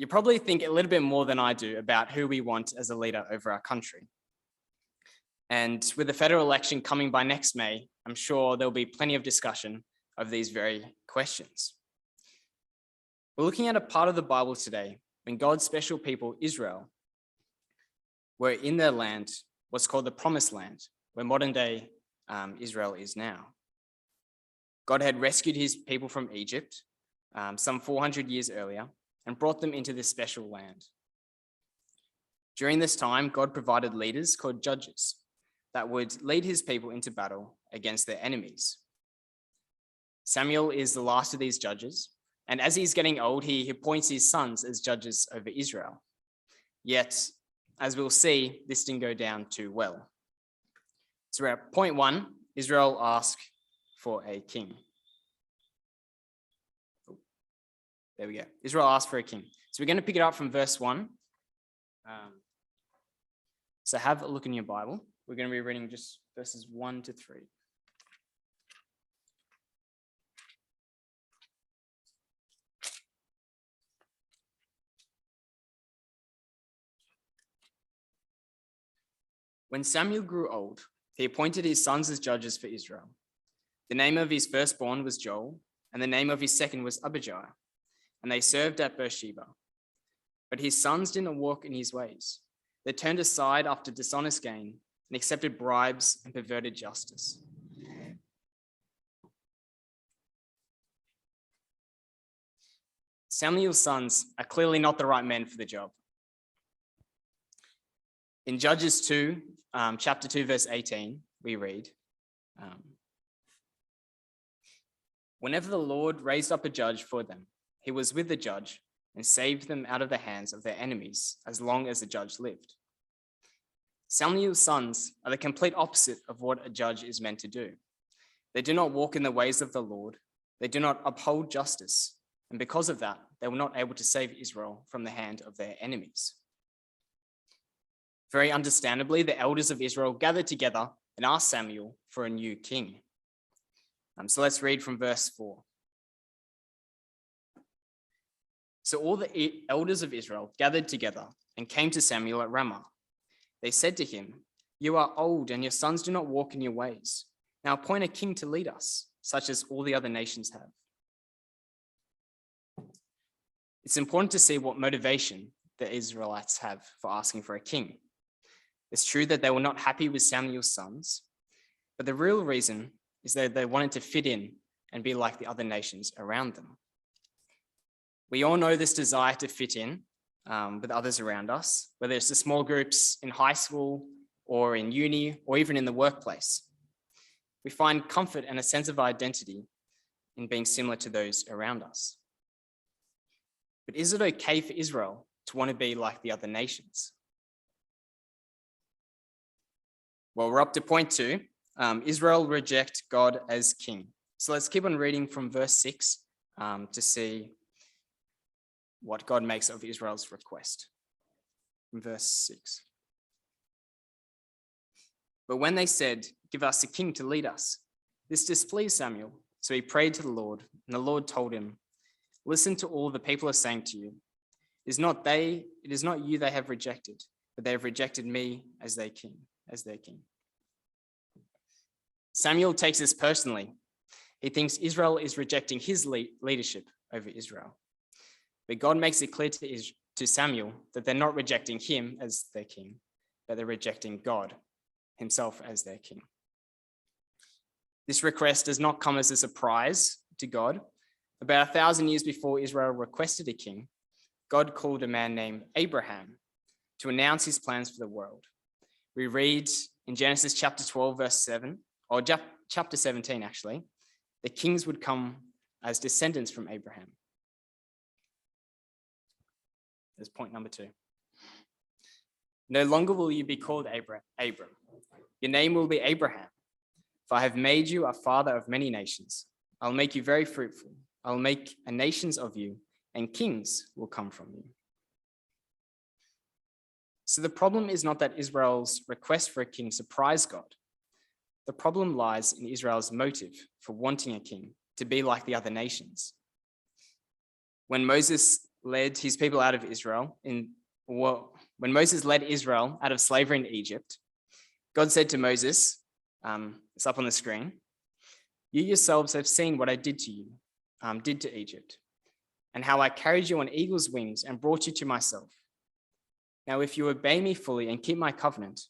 You probably think a little bit more than I do about who we want as a leader over our country. And with the federal election coming by next May, I'm sure there'll be plenty of discussion of these very questions. We're looking at a part of the Bible today when God's special people, Israel, were in their land, what's called the Promised Land, where modern day Israel is now. God had rescued his people from Egypt some 400 years earlier and brought them into this special land. During this time, God provided leaders called judges that would lead his people into battle against their enemies. Samuel is the last of these judges, and as he's getting old, he appoints his sons as judges over Israel. Yet, as we'll see, this didn't go down too well. So we're at point 1, Israel asked for a king. There we go. Israel asked for a king. So we're going to pick it up from verse 1. So have a look in your Bible. We're going to be reading just verses 1 to 3. When Samuel grew old, he appointed his sons as judges for Israel. The name of his firstborn was Joel, and the name of his second was Abijah, and they served at Beersheba. But his sons did not walk in his ways. They turned aside after dishonest gain and accepted bribes and perverted justice. Samuel's sons are clearly not the right men for the job. In Judges 2, chapter 2, verse 18, we read, whenever the Lord raised up a judge for them, he was with the judge and saved them out of the hands of their enemies as long as the judge lived. Samuel's sons are the complete opposite of what a judge is meant to do. They do not walk in the ways of the Lord. They do not uphold justice. And because of that, they were not able to save Israel from the hand of their enemies. Very understandably, the elders of Israel gathered together and asked Samuel for a new king. So let's read from verse 4. So all the elders of Israel gathered together and came to Samuel at Ramah. They said to him, "You are old and your sons do not walk in your ways. Now appoint a king to lead us, such as all the other nations have." It's important to see what motivation the Israelites have for asking for a king. It's true that they were not happy with Samuel's sons, but the real reason is that they wanted to fit in and be like the other nations around them. We all know this desire to fit in with others around us, whether it's the small groups in high school or in uni or even in the workplace. We find comfort and a sense of identity in being similar to those around us. But is it okay for Israel to want to be like the other nations? Well, we're up to point 2. Israel reject God as king. So let's keep on reading from verse 6 to see what God makes of Israel's request. From verse 6. But when they said, "Give us a king to lead us," this displeased Samuel. So he prayed to the Lord, and the Lord told him, "Listen to all the people are saying to you. It is not you they have rejected, but they have rejected me as their king. Samuel takes this personally. He thinks Israel is rejecting his leadership over Israel. But God makes it clear to Samuel that they're not rejecting him as their king, but they're rejecting God himself as their king. This request does not come as a surprise to God. About 1,000 years before Israel requested a king, God called a man named Abraham to announce his plans for the world. We read in Genesis chapter 12, verse 7, or chapter 17 actually, the kings would come as descendants from Abraham. There's point number 2. No longer will you be called Abram. Your name will be Abraham, for I have made you a father of many nations. I'll make you very fruitful. I'll make a nations of you, and kings will come from you. So the problem is not that Israel's request for a king surprised God. The problem lies in Israel's motive for wanting a king to be like the other nations. When Moses led his people out of Israel, when Moses led Israel out of slavery in Egypt, God said to Moses, it's up on the screen, "You yourselves have seen what I did to you, did to Egypt, and how I carried you on eagle's wings and brought you to myself. Now, if you obey me fully and keep my covenant,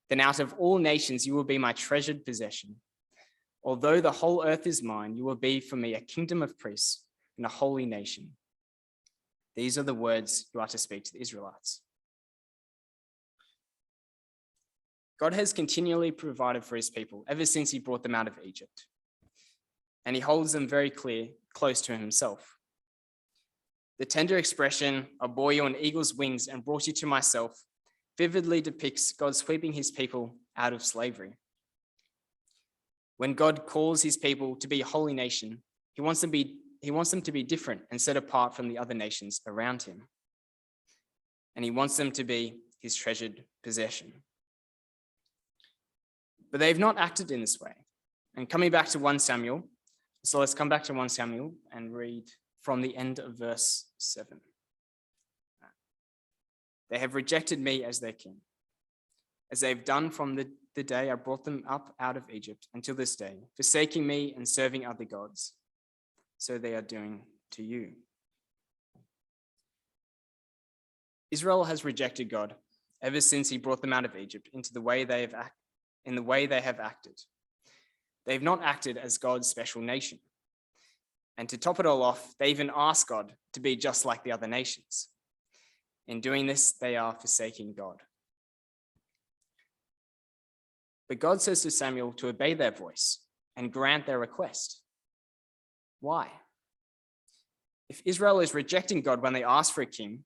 then out of all nations you will be my treasured possession. Although the whole earth is mine, you will be for me a kingdom of priests and a holy nation." These are the words you are to speak to the Israelites. God has continually provided for his people ever since he brought them out of Egypt, and he holds them very close to himself. The tender expression, "I bore you on eagle's wings and brought you to myself," vividly depicts God sweeping his people out of slavery. When God calls his people to be a holy nation, he wants them to be different and set apart from the other nations around him. And he wants them to be his treasured possession. But they've not acted in this way. And coming back to 1 Samuel, so let's come back to 1 Samuel and read from the end of verse 7. "They have rejected me as their king, as they've done from the day I brought them up out of Egypt until this day, forsaking me and serving other gods. So they are doing to you." Israel has rejected God ever since he brought them out of Egypt in the way they have acted. They've not acted as God's special nation. And to top it all off, they even ask God to be just like the other nations. In doing this, they are forsaking God. But God says to Samuel to obey their voice and grant their request. Why? If Israel is rejecting God when they ask for a king,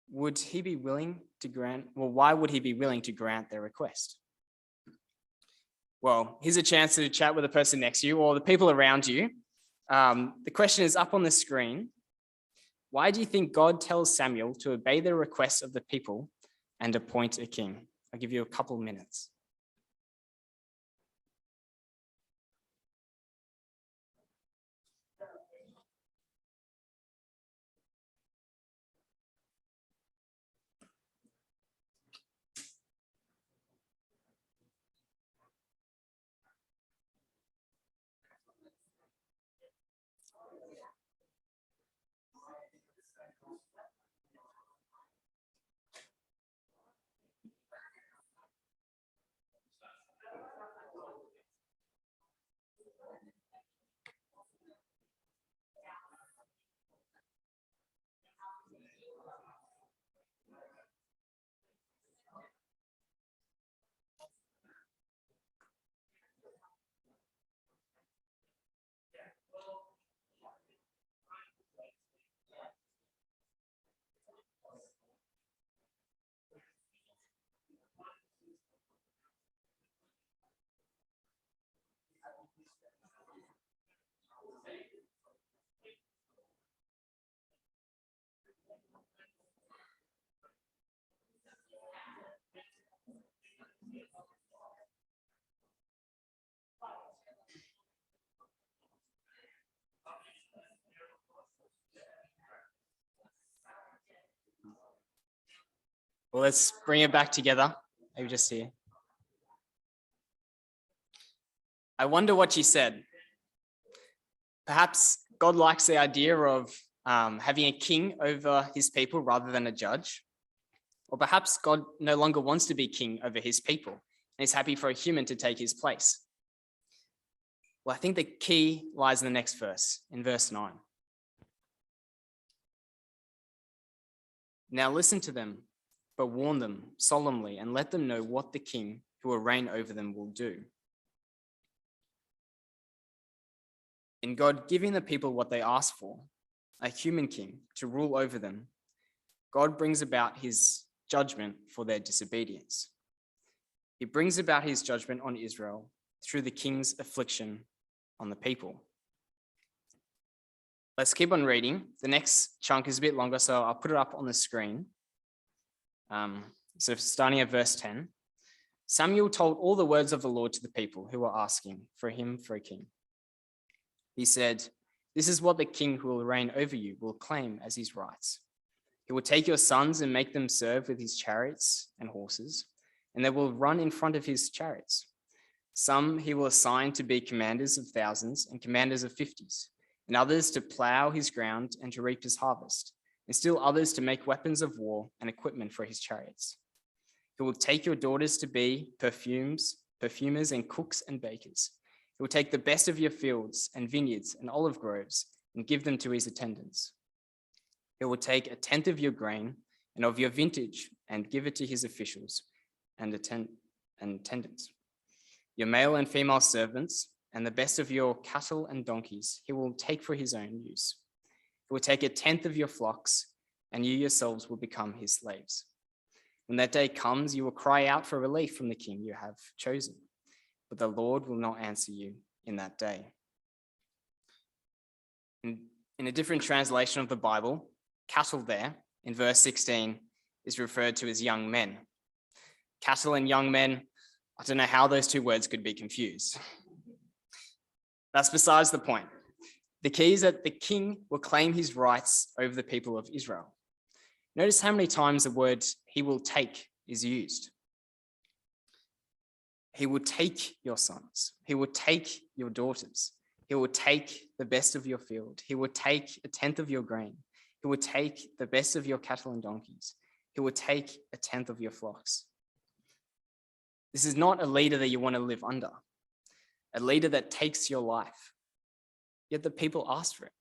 why would he be willing to grant their request? Well, here's a chance to chat with the person next to you or the people around you. The question is up on the screen. Why do you think God tells Samuel to obey the requests of the people and appoint a king? I'll give you a couple minutes. Well, let's bring it back together. Maybe just here. I wonder what she said. Perhaps God likes the idea of having a king over his people rather than a judge. Or perhaps God no longer wants to be king over his people and is happy for a human to take his place. Well, I think the key lies in the next verse, in verse 9. "Now listen to them, but warn them solemnly and let them know what the king who will reign over them will do." In God giving the people what they ask for, a human king to rule over them, God brings about his judgment for their disobedience. He brings about his judgment on Israel through the king's affliction on the people. Let's keep on reading. The next chunk is a bit longer, so I'll put it up on the screen. So starting at verse 10, "Samuel told all the words of the Lord to the people who were asking for him for a king. He said, This is what the king who will reign over you will claim as his rights. He will take your sons and make them serve with his chariots and horses, and they will run in front of his chariots. Some he will assign to be commanders of thousands and commanders of fifties, and others to plow his ground and to reap his harvest, and still others to make weapons of war and equipment for his chariots. He will take your daughters to be perfumers and cooks and bakers. He will take the best of your fields and vineyards and olive groves and give them to his attendants. He will take a tenth of your grain and of your vintage and give it to his officials and attendants. Your male and female servants and the best of your cattle and donkeys he will take for his own use. He will take a tenth of your flocks, and you yourselves will become his slaves. When that day comes, you will cry out for relief from the king you have chosen, but the Lord will not answer you in that day. In a different translation of the Bible, cattle there in verse 16 is referred to as young men. Cattle and young men, I don't know how those two words could be confused. That's besides the point. The key is that the king will claim his rights over the people of Israel. Notice how many times the word he will take is used. He will take your sons. He will take your daughters. He will take the best of your field. He will take a tenth of your grain. He will take the best of your cattle and donkeys. He will take a tenth of your flocks. This is not a leader that you want to live under, a leader that takes your life. Yet the people asked for it,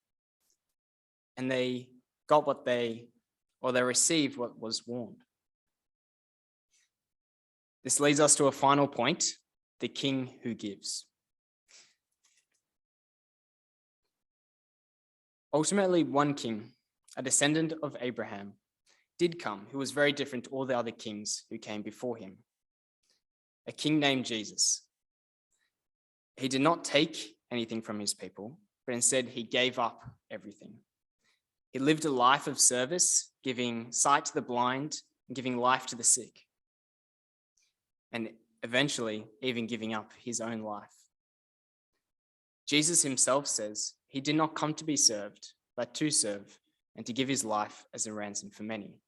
and they got they received what was warned. This leads us to a final point, the king who gives. Ultimately, one king, a descendant of Abraham, did come who was very different to all the other kings who came before him. A king named Jesus. He did not take anything from his people, but instead he gave up everything. He lived a life of service, giving sight to the blind and giving life to the sick, and eventually even giving up his own life. Jesus himself says he did not come to be served, but to serve and to give his life as a ransom for many.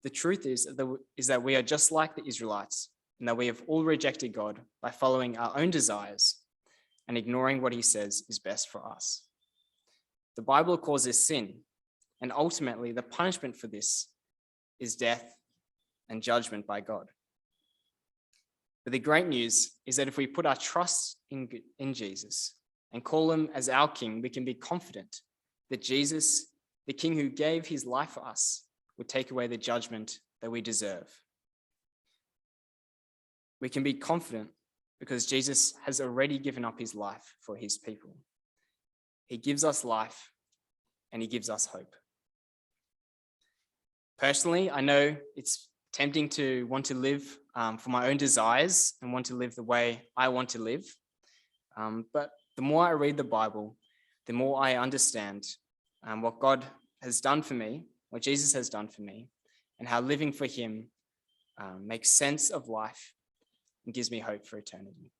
The truth is that we are just like the Israelites, and that we have all rejected God by following our own desires and ignoring what he says is best for us. The Bible calls this sin, and ultimately the punishment for this is death and judgment by God. But the great news is that if we put our trust in Jesus and call him as our king, we can be confident that Jesus, the king who gave his life for us, would take away the judgment that we deserve. We can be confident because Jesus has already given up his life for his people. He gives us life and he gives us hope. Personally, I know it's tempting to want to live for my own desires and want to live the way I want to live. But the more I read the Bible, the more I understand what God has done for me, what Jesus has done for me, and how living for him makes sense of life and gives me hope for eternity.